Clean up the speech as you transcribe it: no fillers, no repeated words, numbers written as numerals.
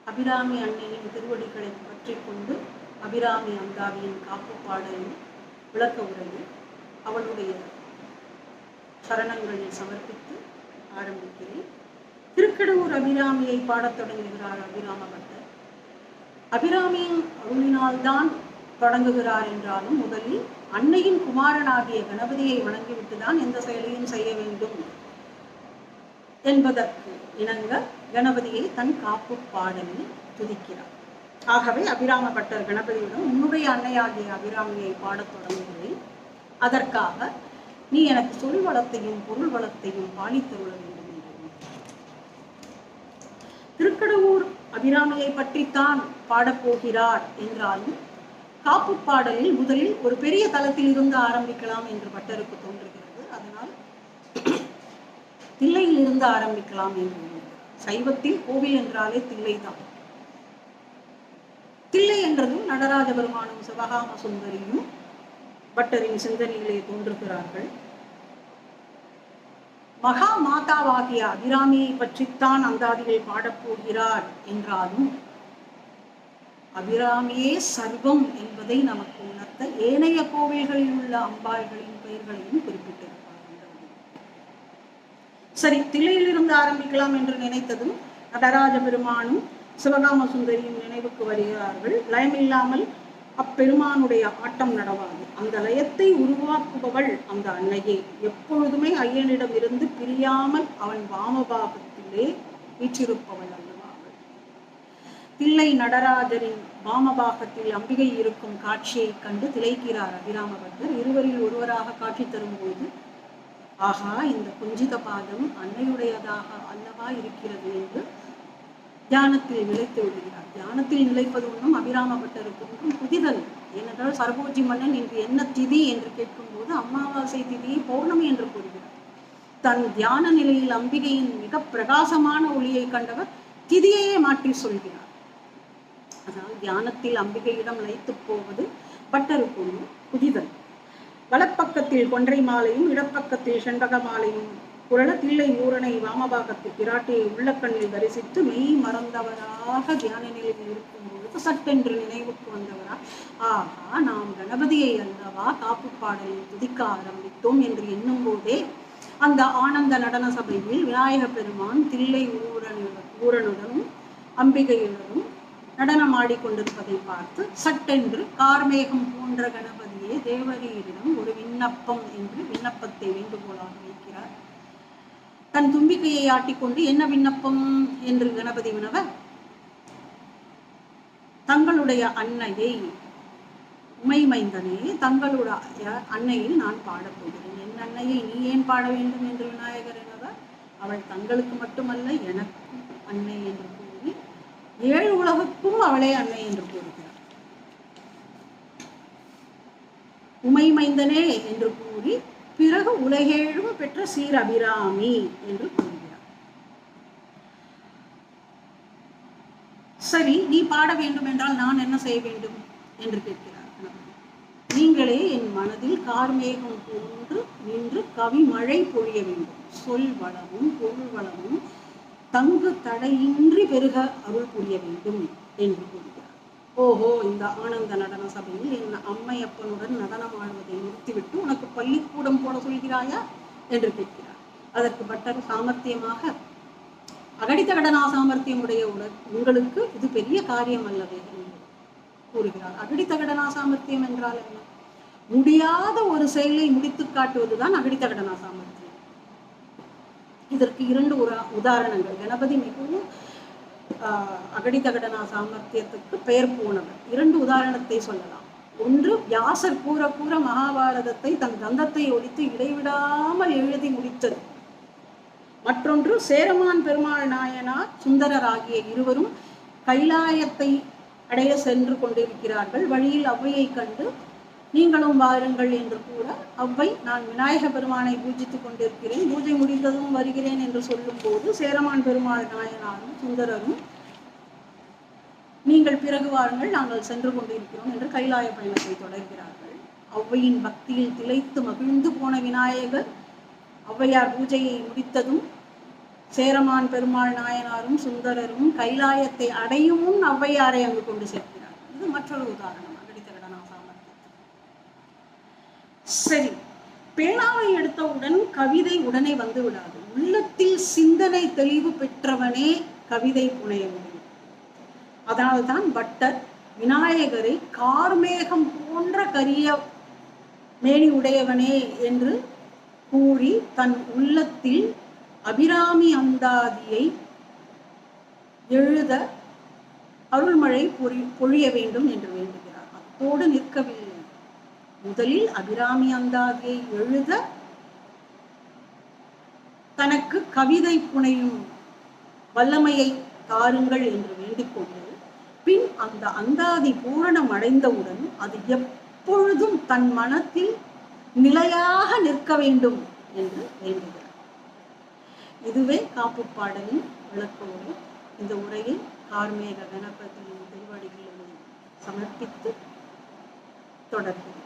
அபிராமி அன்னையின் திருவடிகளை பற்றி கொண்டு அபிராமி அந்தாவியின் காப்பு பாடலில் விளக்க உரையில் அவளுடைய சரணங்களில் சமர்ப்பித்து ஆரம்பிக்கிறேன். திருக்கடவுர் அபிராமியை பாடத் தொடங்குகிறார் அபிராம பட்டர். அபிராமியின் அருளினால்தான் தொடங்குகிறார் என்றாலும் முதலில் அன்னையின் குமாரனாகிய கணபதியை வணங்கிவிட்டுதான் எந்த செயலையும் செய்ய வேண்டும் என்பதற்கு இணங்க கணபதியை தன் காப்பு பாடலில் துதிக்கிறார். ஆகவே அபிராம பட்டர் கணபதியுடன் உன்னுடைய அன்னையாகிய அபிராமியை பாடத் தொடங்குகிறேன். அதற்காக நீ எனக்கு சொல் வளத்தையும் பொருள் வளத்தையும் பாலித்தருள வேண்டும் என்று. திருக்கடவுர் அபிராமியை பற்றித்தான் பாடப்போகிறார் என்றாலும் காப்பு பாடலில் முதலில் ஒரு பெரிய தளத்தில் இருந்து ஆரம்பிக்கலாம் என்று பட்டருக்கு தோன்றுகிறது. அதனால் தில்லையில் இருந்து ஆரம்பிக்கலாம் என்று. சைவத்தில் கோவில் என்றாலே தில்லைதான். தில்லை என்றதும் நடராஜ பெருமானும் சிவகாம சுந்தரியும் பட்டரின் சிந்தனையிலே தோன்றுகிறார்கள். மகா மாதாவாகிய அபிராமியை பற்றித்தான் அந்தாதிகள் பாடப்போகிறார் என்றாலும் அபிராமியே சர்வம் என்பதை நமக்கு உணர்த்த ஏனைய கோவில்களில் உள்ள அம்பாள்களின் பெயர்களையும் குறிப்பிட்டிருப்பார். சரி, தில்லையிலிருந்து ஆரம்பிக்கலாம் என்று நினைத்ததும் நடராஜ பெருமானும் சிவகாம சுந்தரியும் நினைவுக்கு வருகிறார்கள். லயமில்லாமல் அப்பெருமானுடைய ஆட்டம் நடவாது. அந்த லயத்தை உருவாக்குபவள் அந்த அன்னையே. எப்பொழுதுமே ஐயனிடம் இருந்து பிரியாமல் அவன் வாமபாகத்திலே வீற்றிருப்பவள் அல்லவா அவள். தில்லை நடராஜரின் வாமபாகத்தில் அம்பிகை இருக்கும் காட்சியை கண்டு திளைக்கிறார் அபிராம பட்டர். இருவரில் ஒருவராக காட்சி தரும்போது ஆகா, இந்த குஞ்சித பாதம் அன்னையுடையதாக அல்லவா இருக்கிறது என்று தியானத்தில் நிலைத்து விடுகிறார். தியானத்தில் நிலைப்பது ஒன்றும் அபிராம பட்டருக்கு ஒன்றும் புதிதல். ஏனென்றால் சரபோஜி மன்னன் இன்று என்ன திதி என்று கேட்கும் போது அமாவாசை திதியை பௌர்ணமி என்று கூறுகிறார். தன் தியான நிலையில் அம்பிகையின் மிக பிரகாசமான ஒளியை கண்டவர் திதியையே மாற்றி சொல்கிறார். அதனால் தியானத்தில் அம்பிகையிடம் லயித்து போவது பட்டருக்கு ஒன்றும் புதிதல். வலப்பக்கத்தில் கொன்றை மாலையும் இடப்பக்கத்தில் செண்பக மாலையும் புரள தில்லை ஊரனை வாமபாகத்தில் பிராட்டியை உள்ளக்கண்ணில் தரிசித்து மெய் மறந்தவராக தியான நிலையில் இருக்கும் பொழுது சட்டென்று நினைவுக்கு வந்தவரா, ஆகா, நாம் கணபதியை அல்லவா காப்பு பாடலில் துதிக்க ஆரம்பித்தோம் என்று எண்ணும் போதே அந்த ஆனந்த நடன சபையில் விநாயக பெருமான் தில்லை ஊரனுடனும் அம்பிகையுடனும் நடனம் ஆடிக்கொண்டிருப்பதை பார்த்து சட்டென்று கார்மேகம் போன்ற கணபதியே தேவரீரிடம் ஒரு விண்ணப்பம் என்று விண்ணப்பத்தை வேண்டுகோளாக வைக்கிறார். தன் தும்பிக்கையை ஆட்டிக்கொண்டு என்ன விண்ணப்பம் என்று கணபதி வினவ, தங்களுடைய அன்னையை, உமைமைந்தனே, தங்களுடைய அன்னையை நான் பாடப்போகிறேன். என் அன்னையை நீ ஏன் பாட வேண்டும் என்று விநாயகர் எனவ, அவள் தங்களுக்கு மட்டுமல்ல எனக்கும் அன்னை என்று கூறி 7 உலகுக்கும் அவளே அன்னை என்று கூறுகிறார். உமைமைந்தனே என்று கூறி பிறகு உலகேழும் பெற்ற சீர் அபிராமி என்று கூறுகிறார். சரி, நீ பாட வேண்டும் என்றால் நான் என்ன செய்ய வேண்டும் என்று கேட்கிறார். நீங்களே என் மனதில் கார்மேகம் போன்று நின்று கவி மழை பொழிய வேண்டும். சொல் வளமும் பொருள் வளமும் தங்கு தடையின்றி பெருக அருள் புரிய வேண்டும் என்று கூறுகிறார். ஓஹோ, இந்த ஆனந்த நடன சபையில் என் அம்மையப்பனுடன் நடனம் ஆடுவதை நிறுத்திவிட்டு உனக்கு பள்ளிக்கூடம் போட சொல்கிறாயா என்று கேட்கிறார். அதற்கு பட்டர் சாமர்த்தியமாக, அகடித்த கடனா சாமர்த்தியம் உடைய உங்களுக்கு இது பெரிய காரியம் அல்லவே என்று கூறுகிறார். அகடித்த கடனா சாமர்த்தியம் என்றால் என்ன? முடியாத ஒரு செயலை முடித்து காட்டுவதுதான் அகடித்த கடனா சாமர்த்தியம். இதற்கு 2 உதாரணங்கள். கணபதி மிகவும் அகடித கடனா சாமர்த்தியத்துக்கு பெயர் போனவர். 2 உதாரணத்தை சொல்லலாம். ஒன்று, வியாசர் கூற கூற மகாபாரதத்தை தன் தந்தத்தை ஒழித்து இடைவிடாமல் எழுதி முடித்தது. மற்றொன்று, சேரமான் பெருமாள் நாயனார் சுந்தரர் ஆகிய இருவரும் கைலாயத்தை அடைய சென்று கொண்டிருக்கிறார்கள். வழியில் ஔவையை கண்டு நீங்களும் வாருங்கள் என்று கூற, அவ்வை நான் விநாயக பெருமானை பூஜித்துக் கொண்டிருக்கிறேன், பூஜை முடிந்ததும் வருகிறேன் என்று சொல்லும் போது சேரமான் பெருமாள் நாயனாரும் சுந்தரரும் நீங்கள் பிறகு வாருங்கள், நாங்கள் சென்று கொண்டிருக்கிறோம் என்று கைலாய பயணத்தை தொடர்கிறார்கள். ஔவையின் பக்தியில் திளைத்து மகிழ்ந்து போன விநாயகர் ஔவையார் பூஜையை முடித்ததும் சேரமான் பெருமாள் நாயனாரும் சுந்தரரும் கைலாயத்தை அடையும் முன் ஔவையாரை அங்கு கொண்டு சேர்க்கிறார். இது மற்றொரு உதாரணம் அகடித்திரடனா சாமர்த்தியத்துக்கு. சரி, பேனாவை எடுத்தவுடன் கவிதை உடனே வந்து விடாது. உள்ளத்தில் சிந்தனை தெளிவு பெற்றவனே கவிதை புனைய முடியும். அதனால்தான் பட்டர் விநாயகரை கார்மேகம் போன்ற கரிய மேனி உடையவனே என்று கூறி தன் உள்ளத்தில் அபிராமி அந்தாதியை எழுத அருள்மழை பொழிய வேண்டும் என்று வேண்டுகிறார். அத்தோடு நிற்கவில்லை. முதலில் அபிராமி அந்தாதியை எழுத தனக்கு கவிதை புனையும் வல்லமையை தாருங்கள் என்று வேண்டிக்கொண்டு, பின் அந்த அந்தாதி பூரணம் அடைந்தவுடன் அது எப்பொழுதும் தன் மனத்தில் நிலையாக நிற்க வேண்டும் என்று வேண்டுகிறார். இதுவே காப்புப்பாடலின் விளக்க உரை. இந்த உரையை கார்மேக கணபதியின் திருவடிகளில் சமர்ப்பித்து தொடர்கிறேன்.